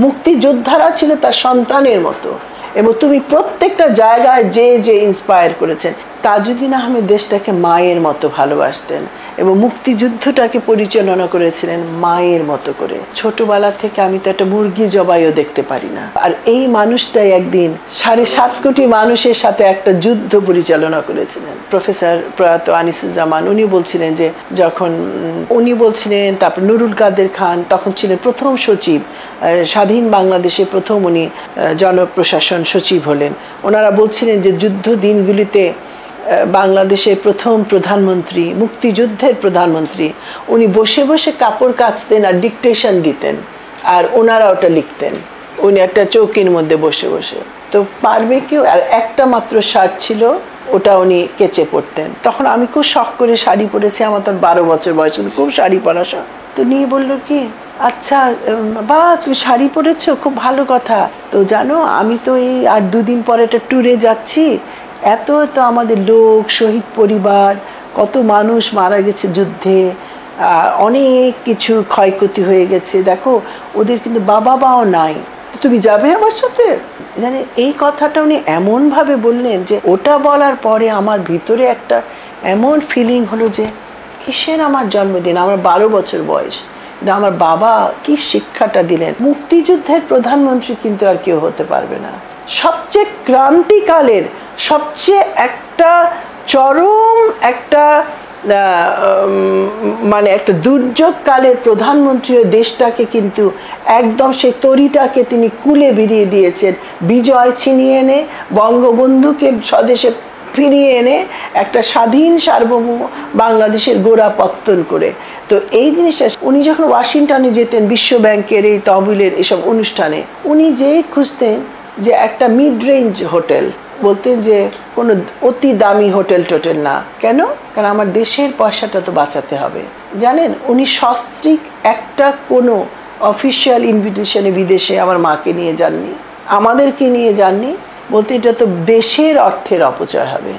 মুক্তিযোদ্ধারা ছিল তার সন্তানের মতো, এবং তুমি প্রত্যেকটা জায়গায় যে ইন্সপায়ার করেছেন। তাজউদ্দিন আহমেদ দেশটাকে মায়ের মতো ভালোবাসতেন এবং মুক্তিযুদ্ধটাকে পরিচালনা করেছিলেন মায়ের মতো করে। ছোটবেলা থেকে আমি তো একটা মুরগি জবাইও দেখতে পারি না, আর এই মানুষটাই একদিন 7.5 কোটি মানুষের সাথে একটা যুদ্ধ পরিচালনা করেছিলেন। প্রফেসর প্রয়াত আনিসুজ্জামান উনি বলছিলেন যে যখন উনি বলছিলেন, তারপর নুরুল কাদের খান তখন ছিলেন প্রথম সচিব, স্বাধীন বাংলাদেশে প্রথম উনি জনপ্রশাসন সচিব হলেন। ওনারা বলছিলেন যে যুদ্ধ দিনগুলিতে বাংলাদেশের প্রথম প্রধানমন্ত্রী, মুক্তিযুদ্ধের প্রধানমন্ত্রী, উনি বসে বসে কাপড় কাচতেন আর ডিকটেশন দিতেন, আর ওনারা ওটা লিখতেন, উনি একটা চৌকির মধ্যে বসে বসে। তো পারবে কেউ? আর একটা মাত্র শার্ট ছিল, ওটা উনি কেচে পরতেন। তখন আমি খুব শখ করে শাড়ি পরেছি, আমার তখন 12 বছর বয়স, খুব শাড়ি পরা শখ। তো নিয়ে বললো কি, আচ্ছা বা তুমি শাড়ি পরেছো, খুব ভালো কথা। তো জানো আমি তো এই আর 2 দিন পরে একটা ট্যুরে যাচ্ছি, এত তো আমাদের লোক, শহীদ পরিবার, কত মানুষ মারা গেছে যুদ্ধে, অনেক কিছু ক্ষয়ক্ষতি হয়ে গেছে, দেখো ওদের কিন্তু বাবা মাও নাই, তুমি যাবে আমার সাথে? জানে এই কথাটা উনি এমনভাবে বললেন যে ওটা বলার পরে আমার ভিতরে একটা এমন ফিলিং হলো যে কিসের আমার জন্মদিন, আমার 12 বছর বয়স, কিন্তু আমার বাবা কি শিক্ষাটা দিলেন। মুক্তিযুদ্ধের প্রধানমন্ত্রী কিন্তু আর কেউ হতে পারবে না। সবচেয়ে ক্রান্তিকালের, সবচেয়ে একটা চরম একটা মানে একটা দুর্যোগকালের প্রধানমন্ত্রী দেশটাকে কিন্তু একদম সেই তরিটাকে তিনি কুলে ভিড়িয়ে দিয়েছেন, বিজয় ছিনিয়ে এনে বঙ্গবন্ধুকে স্বদেশে ফিরিয়ে এনে একটা স্বাধীন সার্বভৌম বাংলাদেশের গোড়াপত্তন করে। তো এই জিনিসটা উনি যখন ওয়াশিংটনে যেতেন বিশ্ব ব্যাংকের এই তহবিলের এসব অনুষ্ঠানে, উনি যে খুঁজতেন যে একটা মিড রেঞ্জ হোটেল, বলতেন যে কোনো অতি দামি হোটেল টোটেল না। কেন? কারণ আমার দেশের পয়সাটা তো বাঁচাতে হবে। জানেন উনি সস্ত্রীক একটা কোনো অফিসিয়াল ইনভিটেশনে বিদেশে আমার মাকে নিয়ে যাননি, আমাদেরকে নিয়ে যাননি, বলতে এটা তো দেশের অর্থের অপচয় হবে।